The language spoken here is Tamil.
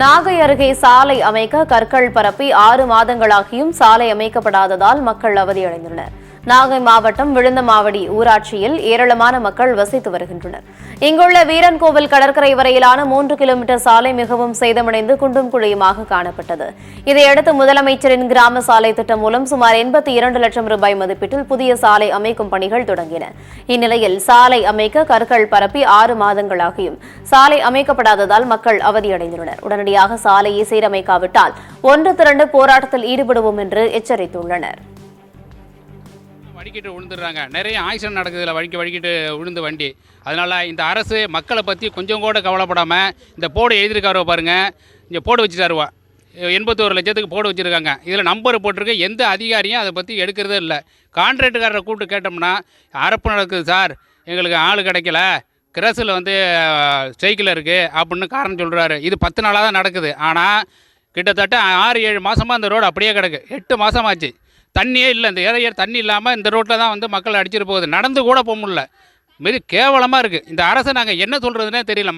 நாகை அருகே சாலை அமைக்க கற்கள் பரப்பி 6 மாதங்களாகியும் சாலை அமைக்கப்படாததால் மக்கள் அவதியடைந்துள்ளனர். நாகை மாவட்டம் விழுந்தமாவடி ஊராட்சியில் ஏராளமான மக்கள் வசித்து வருகின்றனர். இங்குள்ள வீரன்கோவில் கடற்கரை வரையிலான 3 கிலோமீட்டர் சாலை மிகவும் சேதமடைந்து குண்டும் குழியுமாக காணப்பட்டது. இதையடுத்து முதலமைச்சரின் கிராம சாலை திட்டம் மூலம் சுமார் 82 லட்சம் ரூபாய் மதிப்பீட்டில் புதிய சாலை அமைக்கும் பணிகள் தொடங்கின. இந்நிலையில் சாலை அமைக்க கற்கள் பரப்பி 6 மாதங்களாகியும் சாலை அமைக்கப்படாததால் மக்கள் அவதியடைந்துள்ளனர். உடனடியாக சாலையை சீரமைக்காவிட்டால் ஒன்று திரண்டு போராட்டத்தில் ஈடுபடுவோம் என்று எச்சரித்துள்ளனர். வடிக்கிட்டு விழுந்துடுறாங்க. நிறைய ஆக்சிடென்ட் நடக்குதுல வடிக்கிட்டு விழுந்து வண்டி. அதனால் இந்த அரசு மக்களை பற்றி கொஞ்சம் கூட கவலைப்படாமல் இந்த போர்டு எழுதியிருக்காரோ பாருங்கள், இங்கே போர்டு வச்சுட்டாருவா 81 லட்சத்துக்கு போர்டு வச்சுருக்காங்க. இதில் நம்பர் போட்டிருக்கு. எந்த அதிகாரியும் அதை பற்றி எடுக்கிறதே இல்லை. கான்ட்ராக்டுக்காரரை கூப்பிட்டு கேட்டோம்னா அரப்பு நடக்குது சார், எங்களுக்கு ஆள் கிடைக்கல, கிரஸில் ஸ்ட்ரைக்கில் இருக்குது அப்படின்னு காரணம் சொல்கிறாரு. இது 10 நாளாக தான் நடக்குது. ஆனால் கிட்டத்தட்ட 6-7 மாதமாக அந்த ரோடு அப்படியே கிடக்கு. 8 மாதமாச்சு. தண்ணியே இல்லை. இந்த ஏரியா தண்ணி இல்லாமல் இந்த ரோட்டில் தான் மக்கள் அடிச்சிட்டு போகுது. நடந்து கூட போக முடியல. மாரி கேவலமாக இருக்குது. இந்த அரசை நாங்கள் என்ன சொல்கிறதுனே தெரியல.